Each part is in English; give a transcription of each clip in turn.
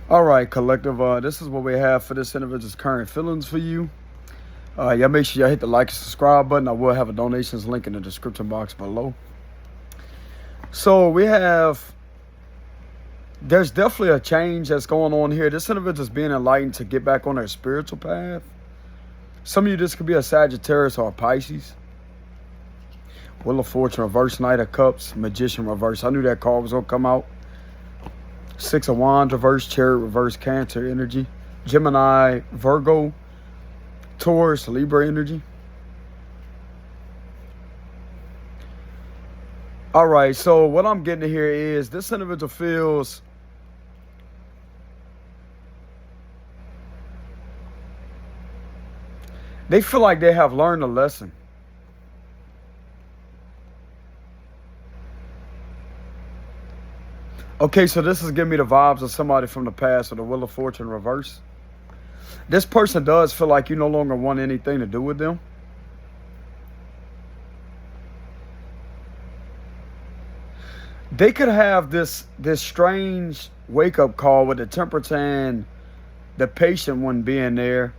All right, collective. This is what we have for this individual's current feelings for you. Y'all make sure y'all hit the like and subscribe button. I will have a donations link in the description box below. So we have, there's definitely a change that's going on here. This individual is being enlightened to get back on their spiritual path. Some of you, this could be a Sagittarius or a Pisces. Wheel of Fortune reverse, Knight of Cups, Magician reverse. I knew that card was going to come out. Six of Wands reverse, Chariot reverse, Cancer energy. Gemini, Virgo, Taurus, Libra energy. All right, so what I'm getting here is this individual feels they feel like they have learned a lesson. Okay, so this is giving me the vibes of somebody from the past with the Wheel of Fortune reverse. This person does feel like you no longer want anything to do with them. They could have this strange wake-up call with the Temperance and the Patient one being there.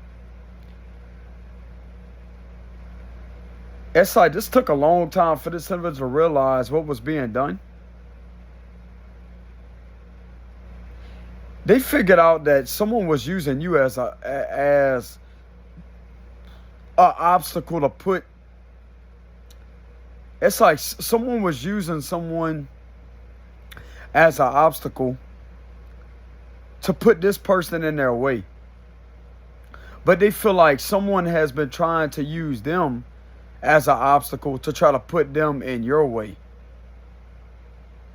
It's like this took a long time for this individual to realize what was being done. They figured out that someone was using you as a obstacle to put. It's like someone was using someone as an obstacle to put this person in their way. But they feel like someone has been trying to use them as an obstacle to try to put them in your way.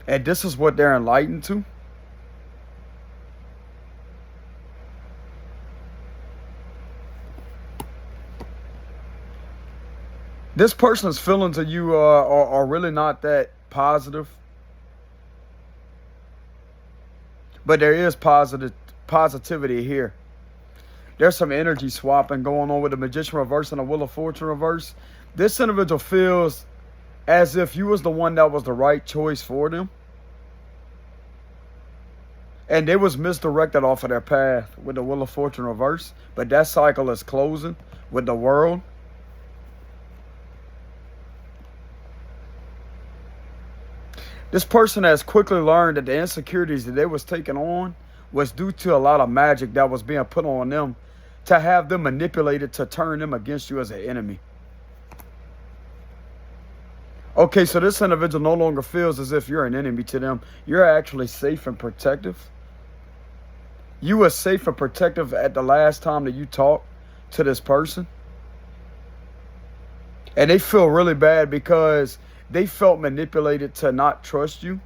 And this is what they're enlightened to. This person's feelings of you are really not that positive. But there is positivity here. There's some energy swapping going on with the Magician reverse and the Wheel of Fortune reverse. This individual feels as if you was the one that was the right choice for them. And they was misdirected off of their path with the Wheel of Fortune reverse. But that cycle is closing with the World. This person has quickly learned that the insecurities that they was taking on was due to a lot of magic that was being put on them to have them manipulated to turn them against you as an enemy. Okay, so this individual no longer feels as if you're an enemy to them. You're actually safe and protective. You were safe and protective at the last time that you talked to this person. And they feel really bad because they felt manipulated to not trust you,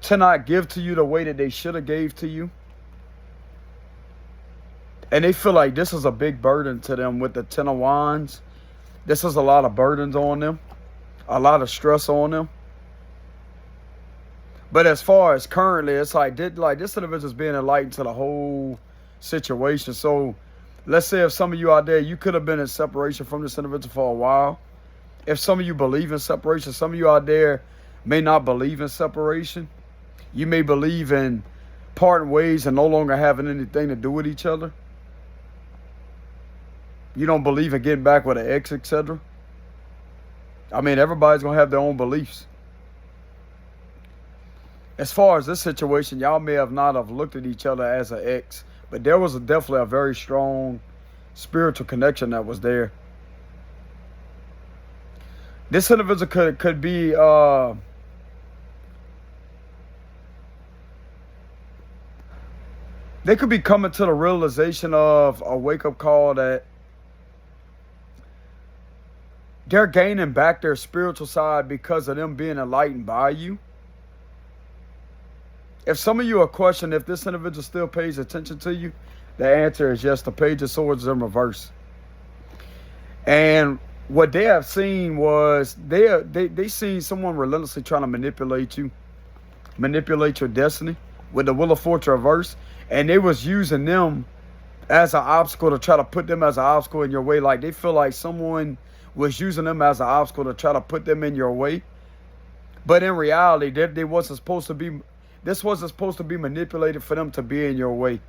to not give to you the way that they should have gave to you. And they feel like this is a big burden to them with the Ten of Wands. This is a lot of burdens on them, a lot of stress on them. But as far as currently, it's like this individual is being enlightened to the whole situation. So let's say if some of you out there, you could have been in separation from this individual for a while. If some of you believe in separation, some of you out there may not believe in separation. You may believe in parting ways and no longer having anything to do with each other. You don't believe in getting back with an ex, etc. I mean, everybody's going to have their own beliefs. As far as this situation, y'all may have not have looked at each other as an ex, but there was definitely a very strong spiritual connection that was there. This individual could be they could be coming to the realization of a wake-up call that they're gaining back their spiritual side because of them being enlightened by you. If some of you are questioning if this individual still pays attention to you, the answer is yes. The Page of Swords is in reverse. And what they have seen was they seen someone relentlessly trying to manipulate you, manipulate your destiny with the Wheel of Fortune reverse, and they was using them as an obstacle to try to put them as an obstacle in your way. Like they feel like someone was using them as an obstacle to try to put them in your way, but in reality, they wasn't supposed to be This wasn't supposed to be manipulated for them to be in your way.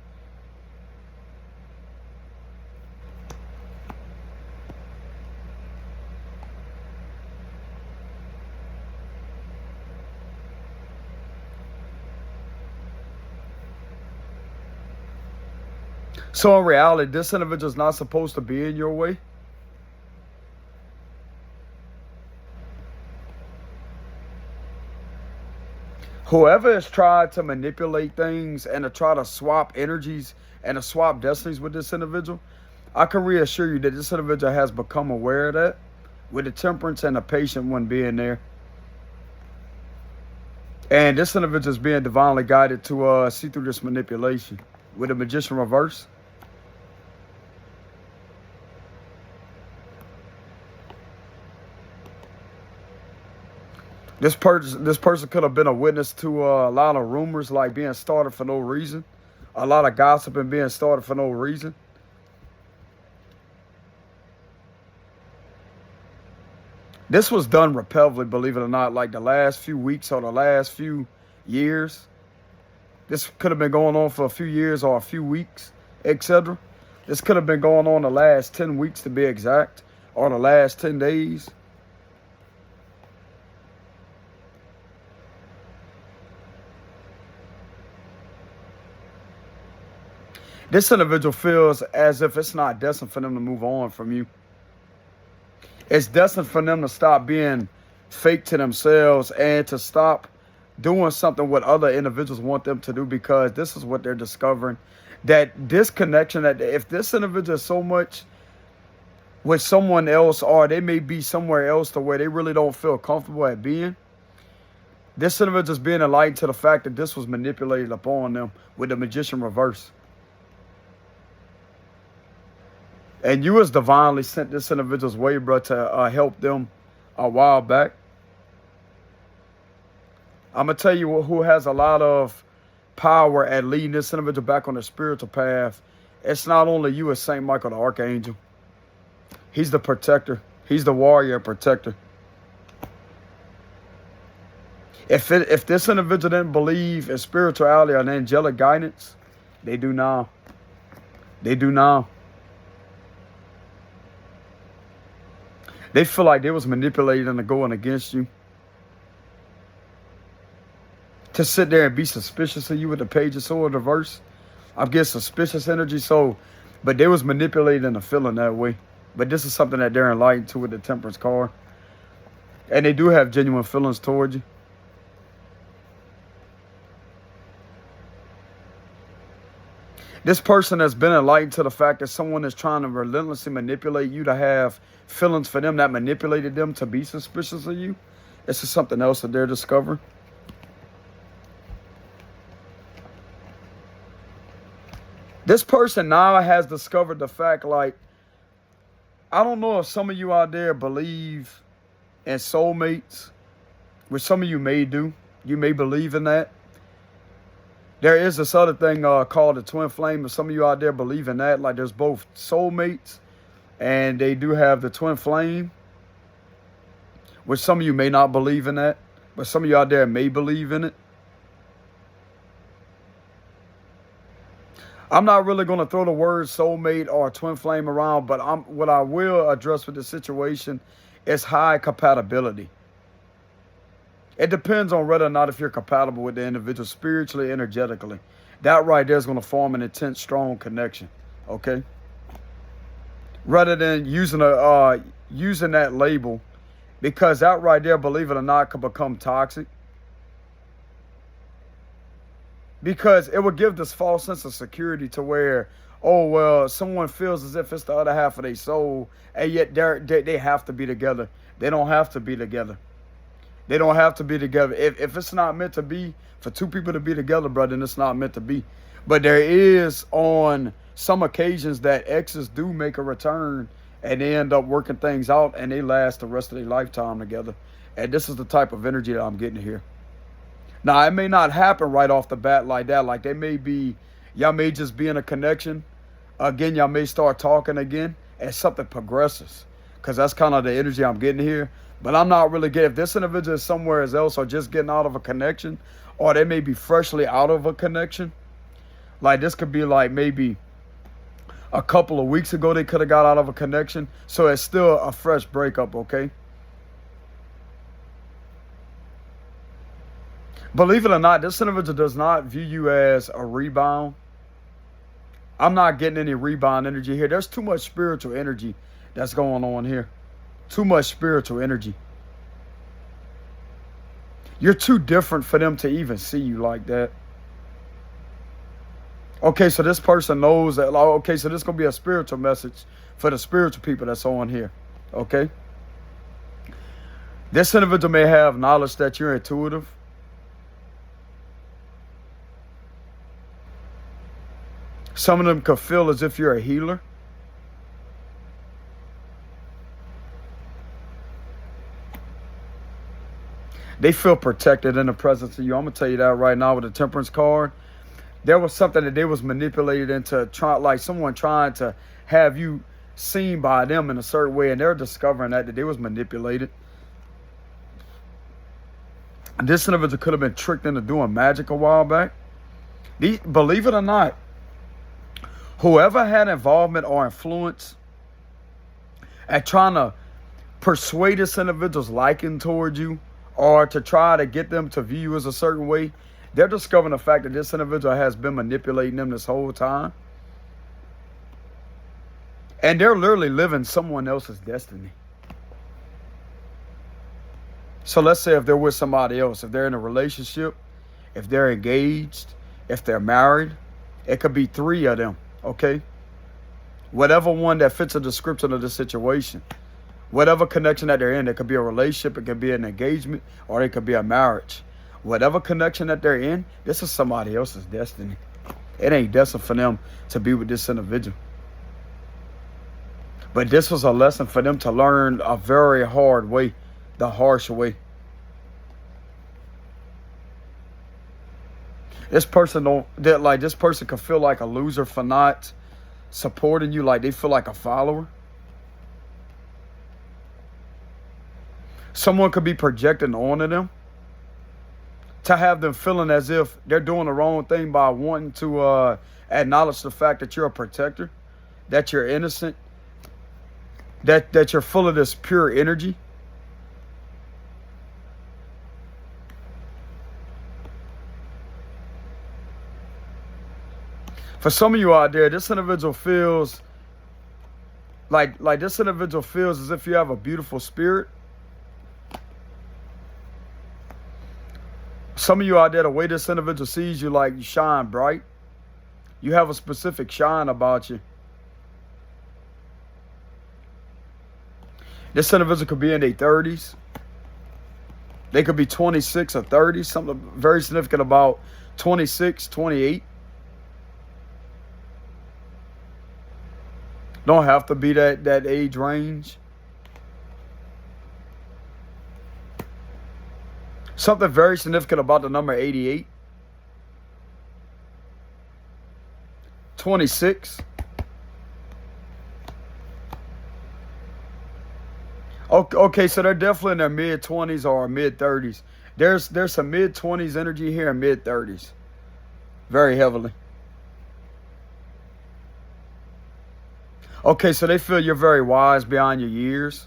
So in reality, this individual is not supposed to be in your way. Whoever has tried to manipulate things and to try to swap energies and to swap destinies with this individual, I can reassure you that this individual has become aware of that, with the temperance and the patient one being there. And this individual is being divinely guided to see through this manipulation with the Magician reverse. This person could have been a witness to a lot of rumors like being started for no reason. A lot of gossiping being started for no reason. This was done repetitively, believe it or not, like the last few weeks or the last few years. This could have been going on for a few years or a few weeks, etc. This could have been going on the last 10 weeks to be exact, or the last 10 days. This individual feels as if it's not destined for them to move on from you. It's destined for them to stop being fake to themselves and to stop doing something what other individuals want them to do, because this is what they're discovering. That disconnection, that if this individual is so much with someone else, or they may be somewhere else to where they really don't feel comfortable at being, this individual is being enlightened to the fact that this was manipulated upon them with the Magician reverse. And you was divinely sent this individual's way, bro, to help them a while back. I'm going to tell you who has a lot of power at leading this individual back on the spiritual path. It's not only you, it's St. Michael the Archangel. He's the protector. He's the warrior protector. If this individual didn't believe in spirituality and angelic guidance, they do now. They do now. They feel like they was manipulated into going against you. To sit there and be suspicious of you with the Page of Swords reverse. I'm getting suspicious energy. But they was manipulated into feeling that way. But this is something that they're enlightened to with the Temperance card. And they do have genuine feelings towards you. This person has been enlightened to the fact that someone is trying to relentlessly manipulate you to have feelings for them that manipulated them to be suspicious of you. This is something else that they're discovering. This person now has discovered the fact, like, I don't know if some of you out there believe in soulmates, which some of you may do. You may believe in that. There is this other thing called the twin flame. If some of you out there believe in that, like there's both soulmates and they do have the twin flame, which some of you may not believe in that, but some of you out there may believe in it. I'm not really going to throw the word soulmate or twin flame around, but what I will address with the situation is high compatibility. It depends on whether or not if you're compatible with the individual spiritually, energetically. That right there is going to form an intense, strong connection, okay? Rather than using that label, because that right there, believe it or not, could become toxic. Because it would give this false sense of security to where, oh, well, someone feels as if it's the other half of their soul, and yet they have to be together. They don't have to be together. They don't have to be together. If it's not meant to be for two people to be together, brother, then it's not meant to be. But there is on some occasions that exes do make a return and they end up working things out and they last the rest of their lifetime together. And this is the type of energy that I'm getting here. Now, it may not happen right off the bat like that. Like y'all may just be in a connection. Again, y'all may start talking again as something progresses. Because that's kind of the energy I'm getting here. But I'm not really getting, if this individual is somewhere else or just getting out of a connection or they may be freshly out of a connection. Like this could be like maybe a couple of weeks ago they could have got out of a connection. So it's still a fresh breakup, okay? Believe it or not, this individual does not view you as a rebound. I'm not getting any rebound energy here. There's too much spiritual energy that's going on here. Too much spiritual energy. You're too different for them to even see you like that. Okay, so this person knows that. Okay, so this is going to be a spiritual message for the spiritual people that's on here. Okay? This individual may have knowledge that you're intuitive. Some of them could feel as if you're a healer. They feel protected in the presence of you. I'm going to tell you that right now with the Temperance card. There was something that they was manipulated into, like someone trying to have you seen by them in a certain way, and they're discovering that they was manipulated. This individual could have been tricked into doing magic a while back. Believe it or not, whoever had involvement or influence at trying to persuade this individual's liking towards you or to try to get them to view you as a certain way, they're discovering the fact that this individual has been manipulating them this whole time. And they're literally living someone else's destiny. So let's say if they're with somebody else, if they're in a relationship, if they're engaged, if they're married, it could be 3 of them, okay? Whatever one that fits the description of the situation. Whatever connection that they're in, it could be a relationship, it could be an engagement, or it could be a marriage. Whatever connection that they're in, this is somebody else's destiny. It ain't destined for them to be with this individual. But this was a lesson for them to learn a very hard way, the harsh way. This person this person could feel like a loser for not supporting you, like they feel like a follower. Someone could be projecting onto them to have them feeling as if they're doing the wrong thing by wanting to acknowledge the fact that you're a protector, that you're innocent, that you're full of this pure energy. For some of you out there, this individual feels like this individual feels as if you have a beautiful spirit. Some of you out there, the way this individual sees you, like you shine bright. You have a specific shine about you. This individual could be in their 30s. They could be 26 or 30. Something very significant about 26, 28. Don't have to be that age range. Something very significant about the number 88. 26. Okay, so they're definitely in their mid-20s or mid-30s. There's some mid-20s energy here and mid-30s. Very heavily. Okay, so they feel you're very wise beyond your years.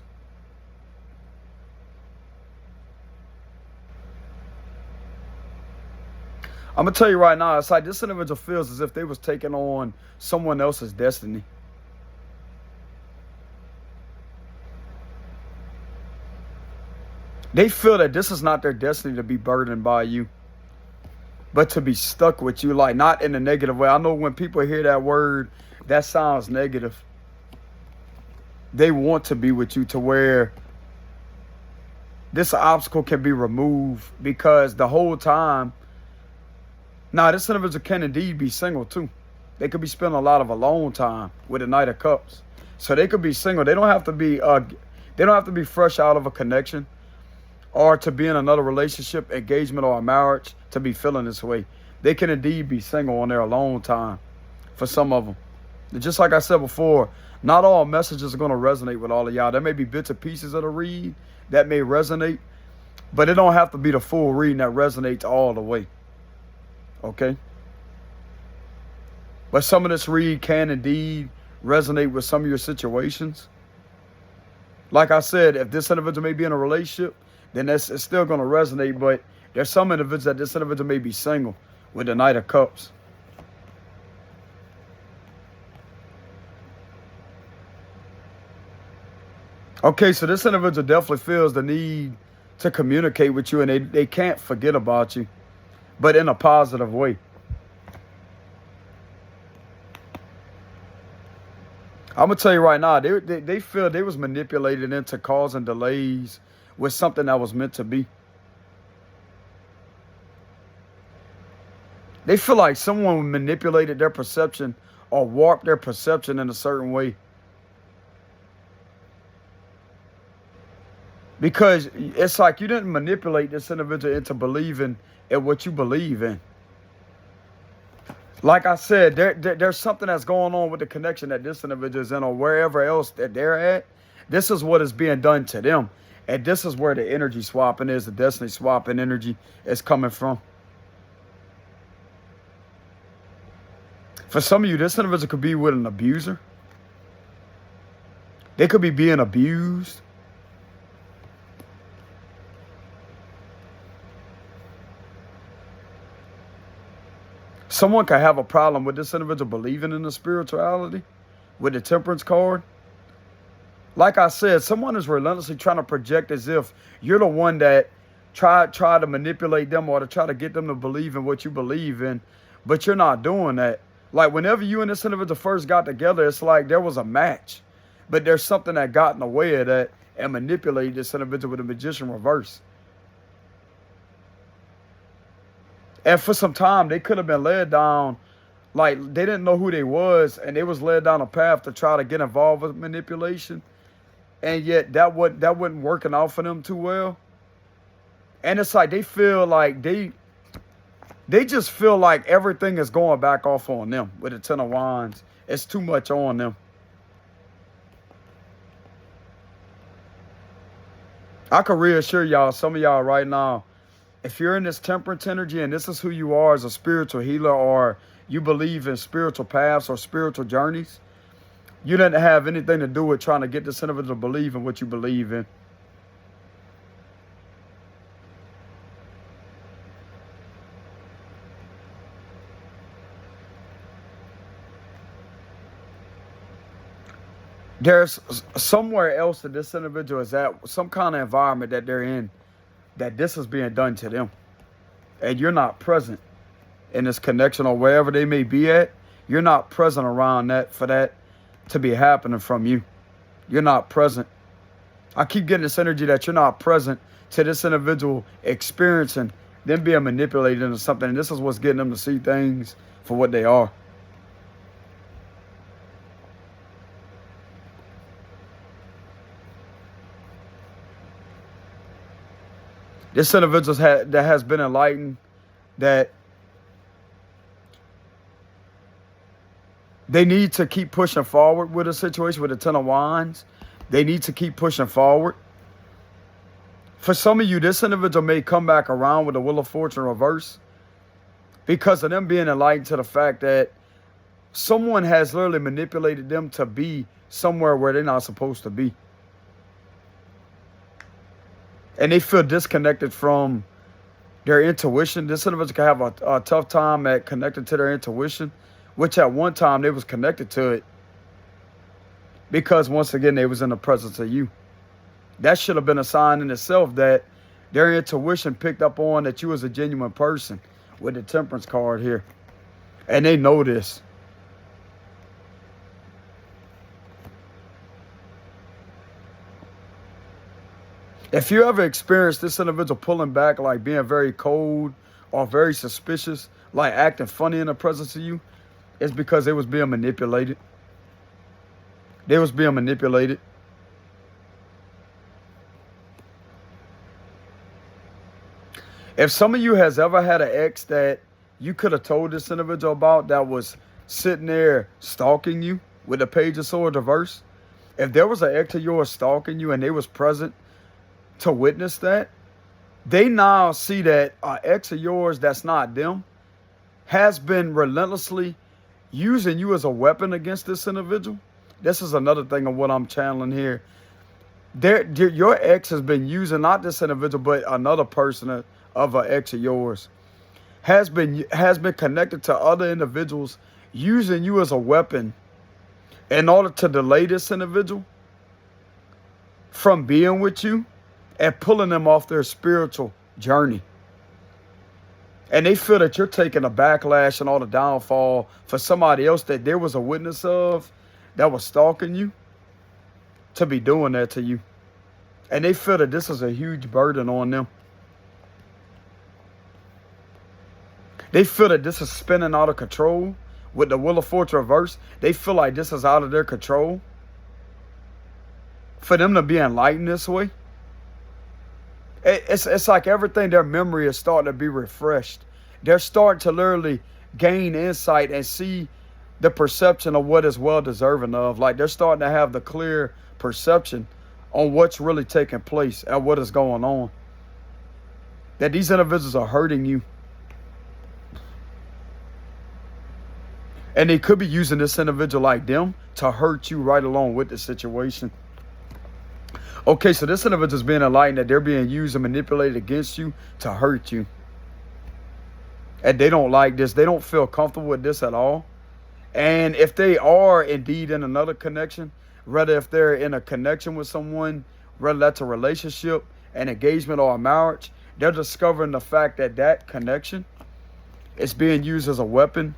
I'm going to tell you right now, it's like this individual feels as if they was taking on someone else's destiny. They feel that this is not their destiny to be burdened by you, but to be stuck with you, like not in a negative way. I know when people hear that word, that sounds negative. They want to be with you to where this obstacle can be removed, because the whole time, now this individual can indeed be single too. They could be spending a lot of alone time with the Knight of Cups. So they could be single. They don't have to be fresh out of a connection or to be in another relationship, engagement, or a marriage to be feeling this way. They can indeed be single on their alone time for some of them. Just like I said before, not all messages are going to resonate with all of y'all. There may be bits and pieces of the read that may resonate, but it don't have to be the full reading that resonates all the way. okay? But some of this read can indeed resonate with some of your situations. Like I said, if this individual may be in a relationship, then it's still going to resonate. But there's some individuals that this individual may be single with the Knight of Cups. Okay, so this individual definitely feels the need to communicate with you, and they can't forget about you, but in a positive way. I'm going to tell you right now, they feel they was manipulated into causing delays with something that was meant to be. They feel like someone manipulated their perception or warped their perception in a certain way. Because it's like you didn't manipulate this individual into believing in what you believe in. Like I said, there's something that's going on with the connection that this individual is in or wherever else that they're at. This is what is being done to them. And this is where the energy swapping is, the destiny swapping energy is coming from. For some of you, this individual could be with an abuser. They could be being abused. Someone could have a problem with this individual believing in the spirituality with the Temperance card. Like I said, someone is relentlessly trying to project as if you're the one that try to manipulate them or to try to get them to believe in what you believe in, but you're not doing that. Like whenever you and this individual first got together, it's like there was a match, but there's something that got in the way of that and manipulated this individual with the Magician reverse. And for some time, they could have been led down, like they didn't know who they was, and they was led down a path to try to get involved with manipulation. And yet that wasn't working out for them too well. And it's like they feel like they just feel like everything is going back off on them with the Ten of Wands. It's too much on them. I can reassure y'all, some of y'all right now, if you're in this temperance energy and this is who you are as a spiritual healer or you believe in spiritual paths or spiritual journeys, you didn't have anything to do with trying to get this individual to believe in what you believe in. There's somewhere else that this individual is at, some kind of environment that they're in, that this is being done to them. And you're not present in this connection or wherever they may be at. You're not present around that for that to be happening from you. You're not present. I keep getting this energy that you're not present to this individual experiencing them being manipulated into something. And this is what's getting them to see things for what they are. This individual that has been enlightened that they need to keep pushing forward with a situation with the Ten of Wands. They need to keep pushing forward. For some of you, this individual may come back around with the Wheel of Fortune reverse because of them being enlightened to the fact that someone has literally manipulated them to be somewhere where they're not supposed to be. And they feel disconnected from their intuition. This individual can have a tough time at connecting to their intuition, which at one time they was connected to it because once again, they was in the presence of you. That should have been a sign in itself that their intuition picked up on that you was a genuine person with the Temperance card here. And they know this. If you ever experience this individual pulling back, like being very cold or very suspicious, like acting funny in the presence of you, it's because they was being manipulated. They was being manipulated. If some of you has ever had an ex that you could have told this individual about that was sitting there stalking you with the Page of Swords reverse, if there was an ex of yours stalking you and they was present to witness that, they now see that an ex of yours that's not them has been relentlessly using you as a weapon against this individual. This is another thing of what I'm channeling here. Your ex has been using not this individual, but another person of an ex of yours has been connected to other individuals, using you as a weapon in order to delay this individual from being with you and pulling them off their spiritual journey. And they feel that you're taking a backlash and all the downfall for somebody else that there was a witness of that was stalking you to be doing that to you. And they feel that this is a huge burden on them. They feel that this is spinning out of control with the Wheel of Fortune reverse. They feel like this is out of their control. For them to be enlightened this way, it's like everything, their memory is starting to be refreshed. They're starting to literally gain insight and see the perception of what is well deserving of. Like they're starting to have the clear perception on what's really taking place and what is going on. That these individuals are hurting you. And they could be using this individual like them to hurt you right along with the situation. Okay, so this individual is being enlightened that they're being used and manipulated against you to hurt you. And they don't like this. They don't feel comfortable with this at all. And if they are indeed in another connection, whether if they're in a connection with someone, whether that's a relationship, an engagement, or a marriage, they're discovering the fact that that connection is being used as a weapon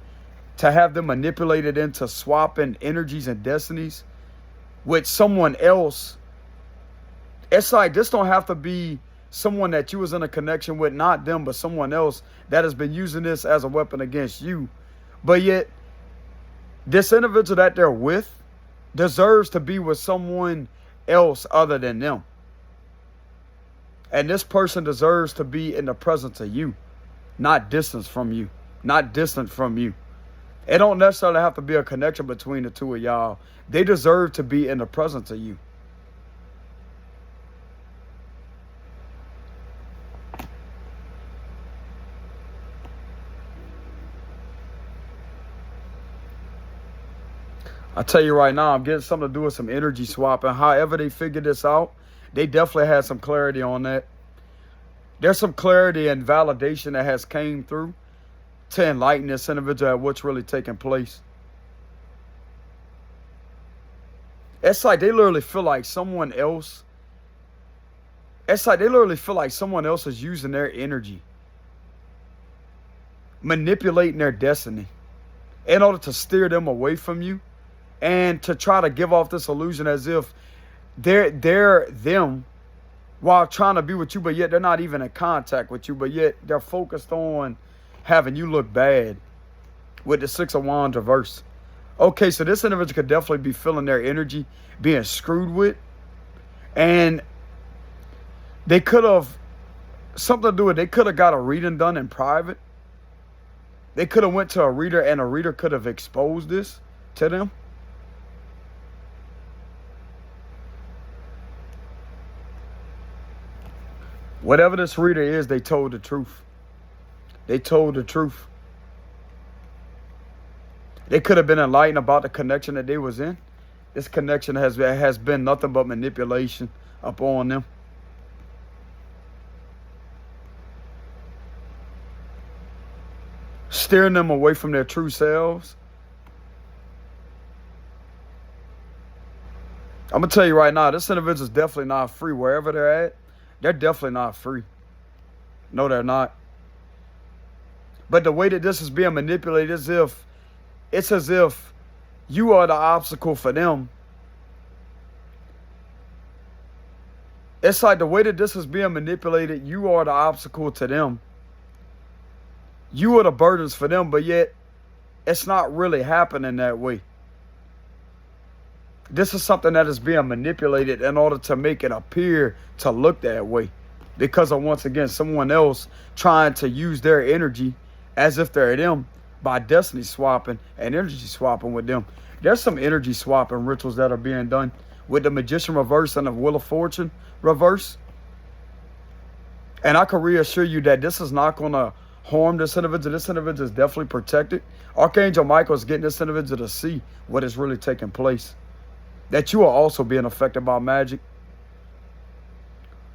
to have them manipulated into swapping energies and destinies with someone else. It's like this don't have to be someone that you was in a connection with, not them, but someone else that has been using this as a weapon against you. But yet, this individual that they're with deserves to be with someone else other than them. And this person deserves to be in the presence of you, not distance from you, not distant from you. It don't necessarily have to be a connection between the two of y'all. They deserve to be in the presence of you. I tell you right now, I'm getting something to do with some energy swapping. However they figured this out, they definitely had some clarity on that. There's some clarity and validation that has came through to enlighten this individual at what's really taking place. It's like they literally feel like someone else. It's like they literally feel like someone else is using their energy, manipulating their destiny in order to steer them away from you and to try to give off this illusion as if they're them while trying to be with you, but yet they're not even in contact with you, but yet they're focused on having you look bad with the Six of Wands reverse. Okay, so this individual could definitely be feeling their energy being screwed with. And they could have something to do with, they could have got a reading done in private. They could have went to a reader and a reader could have exposed this to them. Whatever this reader is, they told the truth. They told the truth. They could have been enlightened about the connection that they was in. This connection has been nothing but manipulation upon them. Steering them away from their true selves. I'm going to tell you right now, this individual is definitely not free. Wherever they're at, they're definitely not free. No, they're not. But the way that this is being manipulated it's as if you are the obstacle for them. It's like the way that this is being manipulated, you are the obstacle to them. You are the burdens for them, but yet it's not really happening that way. This is something that is being manipulated in order to make it appear to look that way. Because of, once again, someone else trying to use their energy as if they're them by destiny swapping and energy swapping with them. There's some energy swapping rituals that are being done with the Magician reverse and the Wheel of Fortune reverse. And I can reassure you that this is not going to harm this individual. This individual is definitely protected. Archangel Michael is getting this individual to see what is really taking place. That you are also being affected by magic,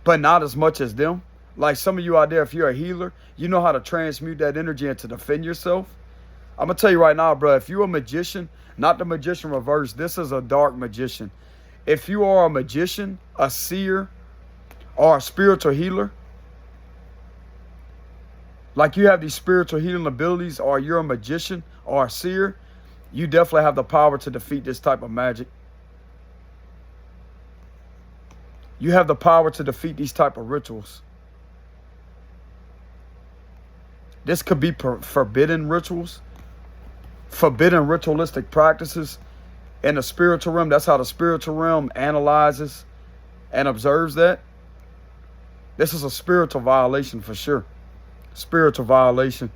but not as much as them. Like some of you out there, if you're a healer, you know how to transmute that energy and to defend yourself. I'm going to tell you right now, bro, if you're a magician, not the magician reverse, this is a dark magician. If you are a magician, a seer, or a spiritual healer, like you have these spiritual healing abilities, or you're a magician or a seer, you definitely have the power to defeat this type of magic. You have the power to defeat these type of rituals. This could be forbidden rituals, forbidden ritualistic practices in the spiritual realm. That's how the spiritual realm analyzes and observes that. This is a spiritual violation for sure. Spiritual violation.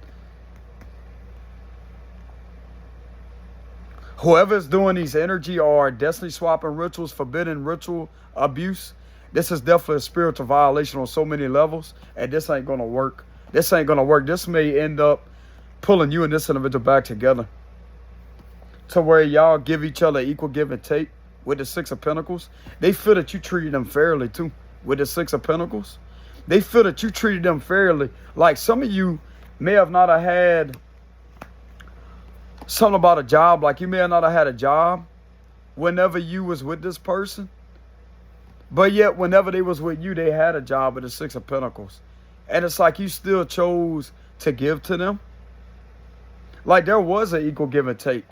Whoever is doing these energy or destiny swapping rituals, forbidden ritual abuse, this is definitely a spiritual violation on so many levels, and this ain't going to work. This ain't going to work. This may end up pulling you and this individual back together to where y'all give each other equal give and take with the Six of Pentacles. They feel that you treated them fairly too with the Six of Pentacles. They feel that you treated them fairly. Like some of you may have not have had something about a job. Like you may have not have had a job whenever you was with this person. But yet whenever they was with you, they had a job with the Six of Pentacles. And it's like you still chose to give to them. Like there was an equal give and take.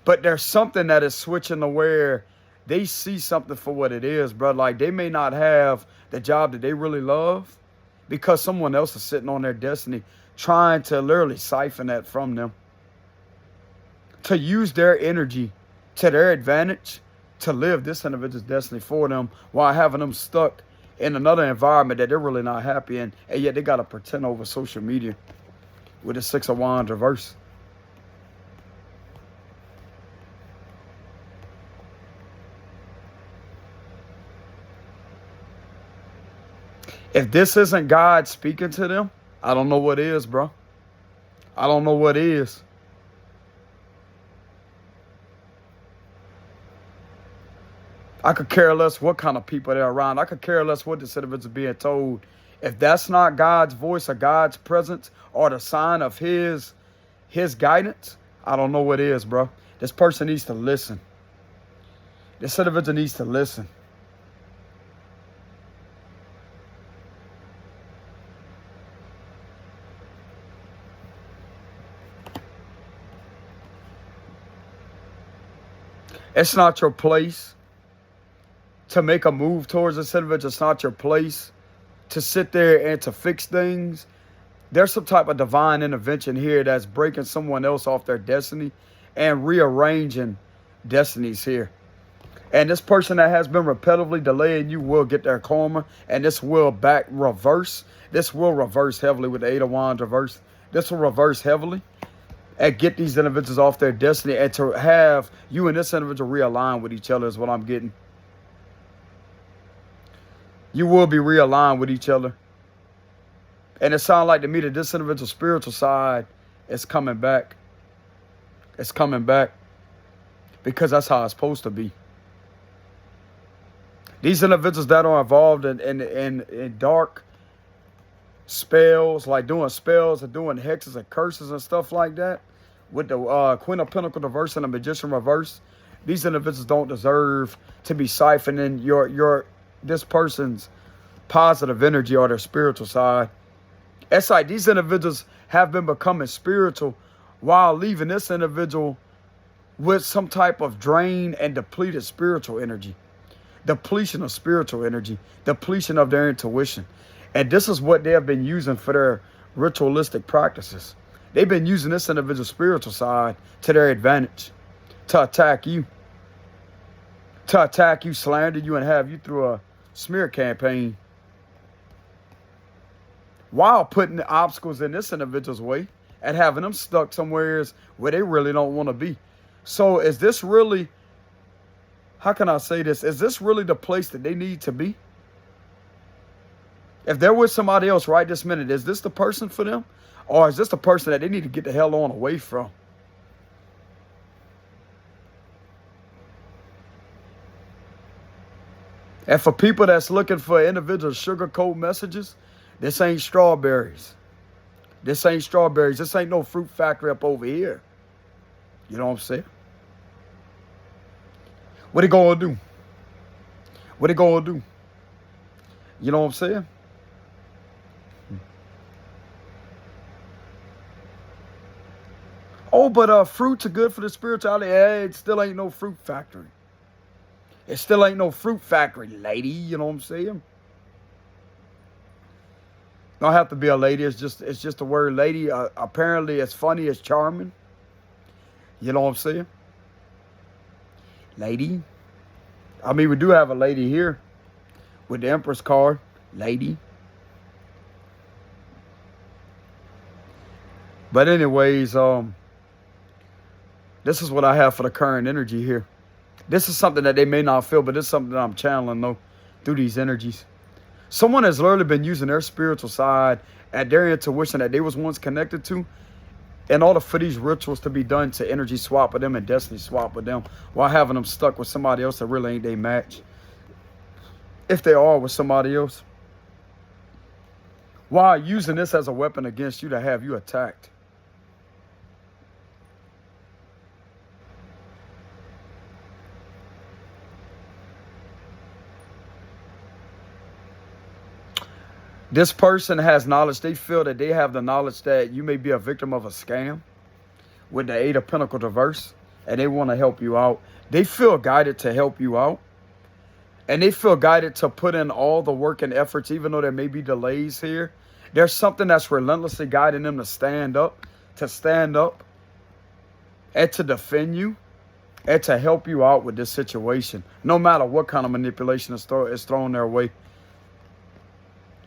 But there's something that is switching to where they see something for what it is, bro. Like they may not have the job that they really love because someone else is sitting on their destiny trying to literally siphon that from them. To use their energy to their advantage to live this individual's destiny for them while having them stuck in another environment that they're really not happy in, and yet they got to pretend over social media with the Six of Wands reverse. If this isn't God speaking to them, I don't know what is, bro. I don't know what is. I could care less what kind of people they're around. I could care less what this individual is being told. If that's not God's voice or God's presence or the sign of his guidance, I don't know what is, bro. This person needs to listen. This individual needs to listen. It's not your place to make a move towards this individual. It's not your place to sit there and to fix things. There's some type of divine intervention here that's breaking someone else off their destiny and rearranging destinies here. And this person that has been repetitively delaying you will get their karma, and this will reverse. This will reverse heavily with the Eight of Wands reverse. This will reverse heavily and get these individuals off their destiny, and to have you and this individual realign with each other is what I'm getting. You will be realigned with each other. And it sounds like to me that this individual spiritual side is coming back. It's coming back because that's how it's supposed to be. These individuals that are involved in dark spells, like doing spells and doing hexes and curses and stuff like that, with the Queen of Pentacles reverse and the Magician reverse, these individuals don't deserve to be siphoning this person's positive energy or their spiritual side. It's like these individuals have been becoming spiritual while leaving this individual with some type of drain and depleted spiritual energy. Depletion of spiritual energy. Depletion of their intuition. And this is what they have been using for their ritualistic practices. They've been using this individual's spiritual side to their advantage. To attack you. To attack you, slander you, and have you through a smear campaign. While putting the obstacles in this individual's way and having them stuck somewhere where they really don't want to be. So is this really, how can I say this? Is this really the place that they need to be? If they're with somebody else right this minute, is this the person for them? Or is this the person that they need to get the hell on away from? And for people that's looking for individual sugarcoat messages, this ain't strawberries. This ain't strawberries. This ain't no fruit factory up over here. You know what I'm saying? What they gonna do? What they gonna do? You know what I'm saying? Oh, but fruits are good for the spirituality. Hey, it still ain't no fruit factory. It still ain't no fruit factory, lady. You know what I'm saying? Don't have to be a lady. It's just the word lady. Apparently, it's funny, it's charming. You know what I'm saying? Lady. I mean, we do have a lady here with the Empress card. Lady. But anyways, this is what I have for the current energy here. This is something that they may not feel, but this is something that I'm channeling, though, through these energies. Someone has literally been using their spiritual side and their intuition that they was once connected to in order for these rituals to be done to energy swap with them and destiny swap with them while having them stuck with somebody else that really ain't they match. If they are with somebody else. While using this as a weapon against you to have you attacked. This person has knowledge. They feel that they have the knowledge that you may be a victim of a scam with the Eight of Pentacles reverse, and they want to help you out. They feel guided to help you out, and they feel guided to put in all the work and efforts, even though there may be delays here. There's something that's relentlessly guiding them to stand up, and to defend you, and to help you out with this situation, no matter what kind of manipulation is thrown their way.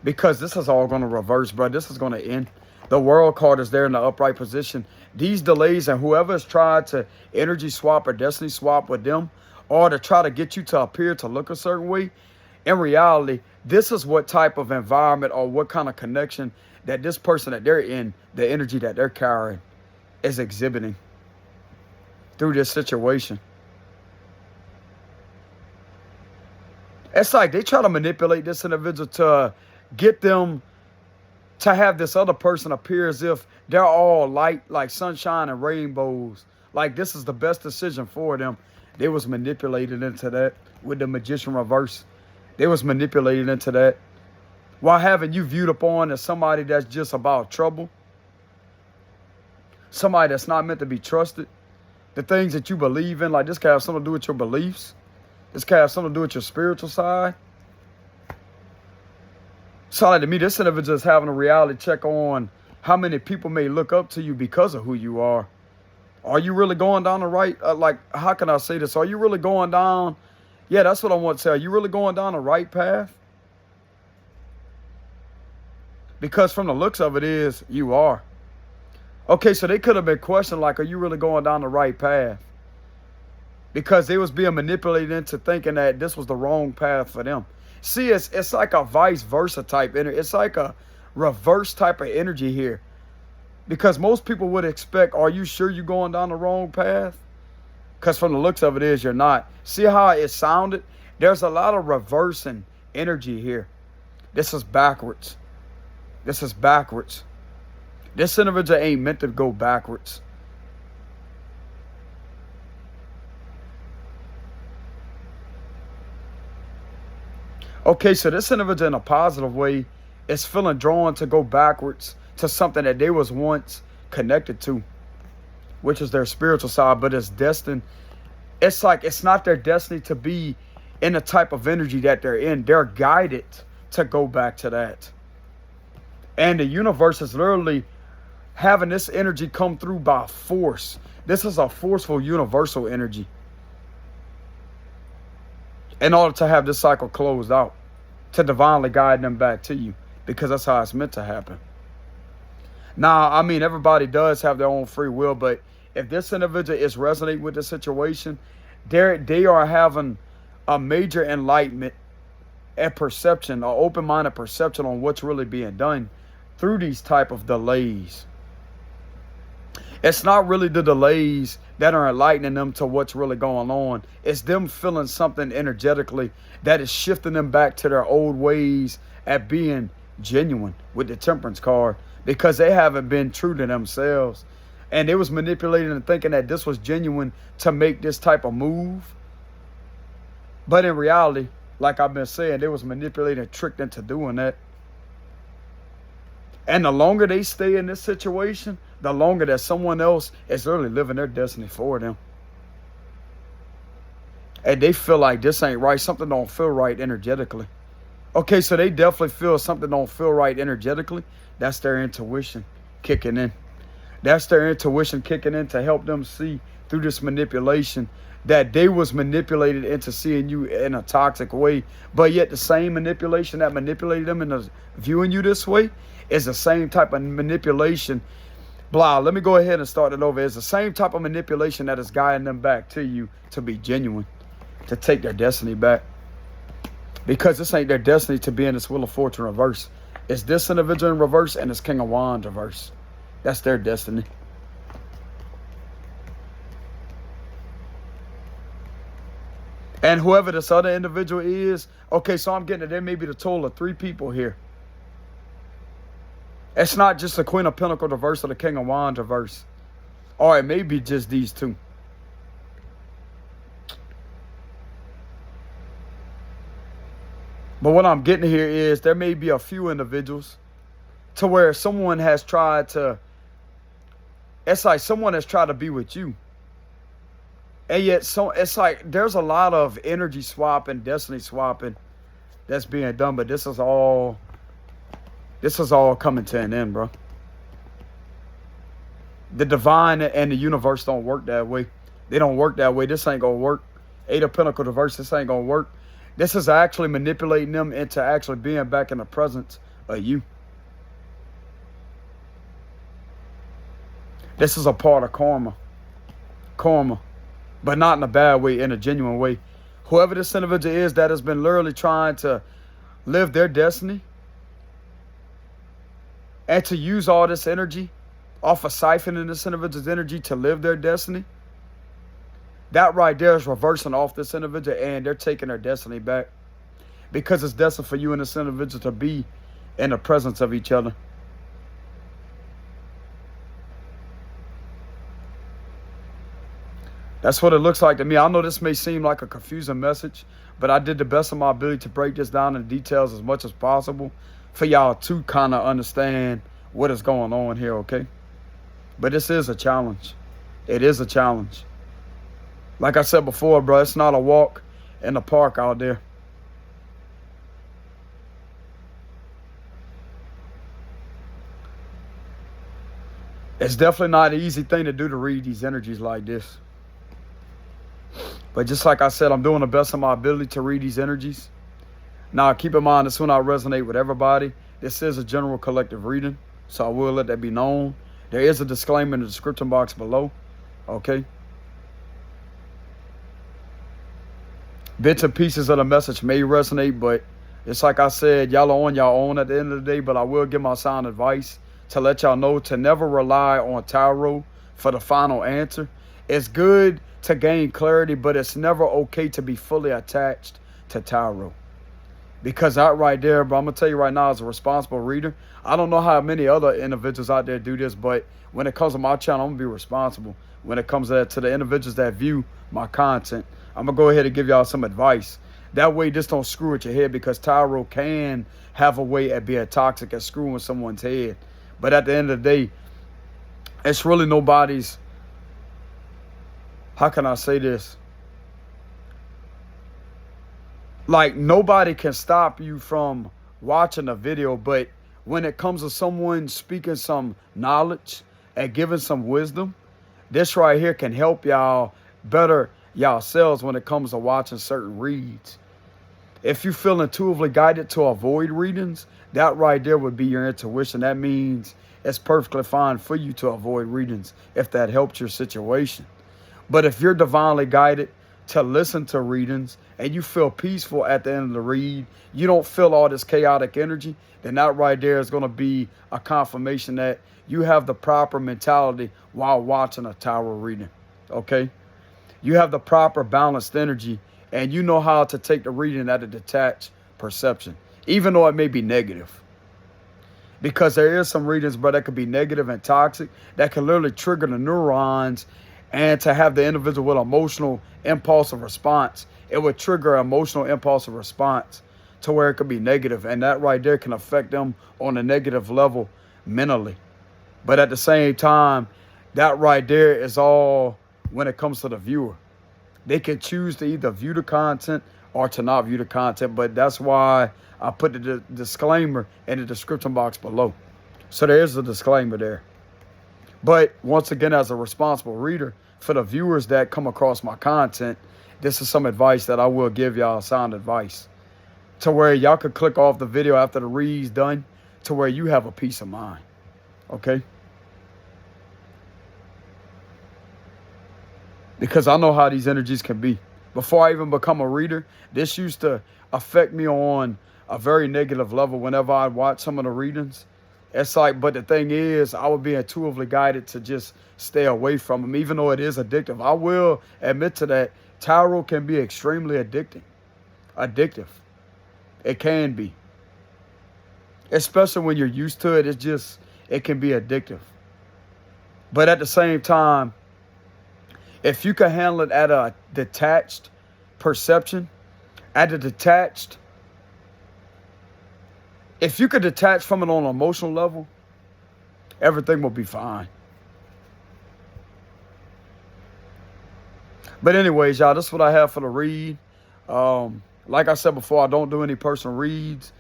Because this is all going to reverse, bro. This is going to end. The World card is there in the upright position. These delays and whoever has tried to energy swap or destiny swap with them or to try to get you to appear to look a certain way, in reality, this is what type of environment or what kind of connection that this person that they're in, the energy that they're carrying, is exhibiting through this situation. It's like they try to manipulate this individual to get them to have this other person appear as if they're all light, like sunshine and rainbows. Like this is the best decision for them. They was manipulated into that with the Magician reverse. They was manipulated into that while having you viewed upon as somebody that's just about trouble. Somebody that's not meant to be trusted. The things that you believe in, like this can have something to do with your beliefs. This can have something to do with your spiritual side. So like to me, this individual is having a reality check on how many people may look up to you because of who you are. Are you really going down the right, how can I say this? Are you really going down, yeah, that's what I want to say. Are you really going down the right path? Because from the looks of it is, you are. Okay, so they could have been questioned like, are you really going down the right path? Because they was being manipulated into thinking that this was the wrong path for them. See, it's like a vice versa type energy. It's like a reverse type of energy here. Because most people would expect, are you sure you're going down the wrong path? Because from the looks of it is, you're not. See how it sounded? There's a lot of reversing energy here. This is backwards. This is backwards. This individual ain't meant to go backwards. Okay, so this individual in a positive way is feeling drawn to go backwards to something that they was once connected to, which is their spiritual side, but it's destined. It's like it's not their destiny to be in the type of energy that they're in. They're guided to go back to that. And the universe is literally having this energy come through by force. This is a forceful universal energy. In order to have this cycle closed out, to divinely guide them back to you, because that's how it's meant to happen. Now, I mean, everybody does have their own free will, but if this individual is resonating with the situation, they are having a major enlightenment a perception, an open-minded perception on what's really being done through these type of delays. It's not really the delays that are enlightening them to what's really going on. It's them feeling something energetically that is shifting them back to their old ways at being genuine with the Temperance card, because they haven't been true to themselves. And they was manipulating and thinking that this was genuine to make this type of move. But in reality, like I've been saying, they was manipulated and tricked into doing that. And the longer they stay in this situation, the longer that someone else is literally living their destiny for them. And they feel like this ain't right. Something don't feel right energetically. Okay, so they definitely feel something don't feel right energetically. That's their intuition kicking in. That's their intuition kicking in to help them see through this manipulation that they was manipulated into seeing you in a toxic way. But yet the same manipulation that manipulated them into viewing you this way is the same type of manipulation. Let me go ahead and start it over. It's the same type of manipulation that is guiding them back to you to be genuine, to take their destiny back. Because this ain't their destiny to be in this Wheel of Fortune reverse. It's this individual in reverse and it's King of Wands reverse. That's their destiny. And whoever this other individual is, okay, so I'm getting it. There may be the total of 3 people here. It's not just the Queen of Pentacles reverse or the King of Wands reverse. Or it may be just these 2. But what I'm getting here is there may be a few individuals to where someone has tried to, it's like someone has tried to be with you. And yet it's like there's a lot of energy swapping, destiny swapping that's being done. But this is all coming to an end, bro. The divine and the universe don't work that way. They don't work that way. This ain't gonna work. 8 of Pentacles reverse, this ain't gonna work. This is actually manipulating them into actually being back in the presence of you. This is a part of karma. Karma. But not in a bad way, in a genuine way. Whoever this individual is that has been literally trying to live their destiny and to use all this energy off of siphoning this individual's energy to live their destiny, that right there is reversing off this individual and they're taking their destiny back. Because it's destined for you and this individual to be in the presence of each other. That's what it looks like to me. I know this may seem like a confusing message, but I did the best of my ability to break this down in details as much as possible for y'all to kind of understand what is going on here, okay? But this is a challenge. It is a challenge. Like I said before, bro, it's not a walk in the park out there. It's definitely not an easy thing to do to read these energies like this. But just like I said, I'm doing the best of my ability to read these energies. Now, keep in mind, this will not resonate with everybody. This is a general collective reading, so I will let that be known. There is a disclaimer in the description box below, okay? Bits and pieces of the message may resonate, but it's like I said, y'all are on y'all own at the end of the day, but I will give my sound advice to let y'all know to never rely on tarot for the final answer. It's good to gain clarity, but it's never okay to be fully attached to tarot. Because that right there, but I'm going to tell you right now, as a responsible reader, I don't know how many other individuals out there do this, but when it comes to my channel, I'm going to be responsible. When it comes to the individuals that view my content, I'm going to go ahead and give y'all some advice. That way, this don't screw with your head, because tarot can have a way at being toxic at screwing someone's head. But at the end of the day, it's really nobody's, how can I say this? Like, nobody can stop you from watching a video, but when it comes to someone speaking some knowledge and giving some wisdom, this right here can help y'all better yourselves when it comes to watching certain reads. If you feel intuitively guided to avoid readings, that right there would be your intuition. That means it's perfectly fine for you to avoid readings if that helps your situation. But if you're divinely guided to listen to readings and you feel peaceful at the end of the read, you don't feel all this chaotic energy, then that right there is going to be a confirmation that you have the proper mentality while watching a tarot reading, okay? You have the proper balanced energy and you know how to take the reading at a detached perception, even though it may be negative. Because there is some readings, but that could be negative and toxic, that can literally trigger the neurons, and to have the individual with emotional impulsive response, it would trigger emotional impulsive response to where it could be negative, and that right there can affect them on a negative level mentally. But at the same time, that right there is all when it comes to the viewer. They can choose to either view the content or to not view the content, but that's why I put the disclaimer in the description box below. So there is a disclaimer there. But once again, as a responsible reader, for the viewers that come across my content, this is some advice that I will give y'all, sound advice, to where y'all could click off the video after the read's done, to where you have a peace of mind, okay? Because I know how these energies can be. Before I even become a reader, this used to affect me on a very negative level whenever I watch some of the readings. It's like, but the thing is, I would be intuitively guided to just stay away from them, even though it is addictive. I will admit to that. Tarot can be extremely addictive. It can be. Especially when you're used to it, it can be addictive. But at the same time, if you can handle it at a detached perception, if you could detach from it on an emotional level, everything will be fine. But anyways, y'all, this is what I have for the read. Like I said before, I don't do any personal reads.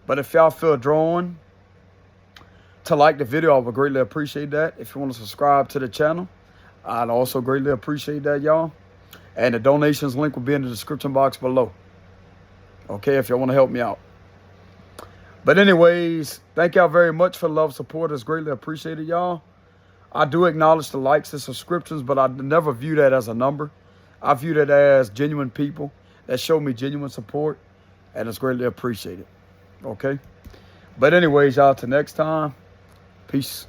But if y'all feel drawn to like the video, I would greatly appreciate that. If you want to subscribe to the channel, I'd also greatly appreciate that, y'all. And the donations link will be in the description box below. Okay, if y'all want to help me out. But anyways, thank y'all very much for the love, support. It's greatly appreciated, y'all. I do acknowledge the likes and subscriptions, but I never view that as a number. I view that as genuine people that show me genuine support, and it's greatly appreciated. Okay? But anyways, y'all, till next time, peace.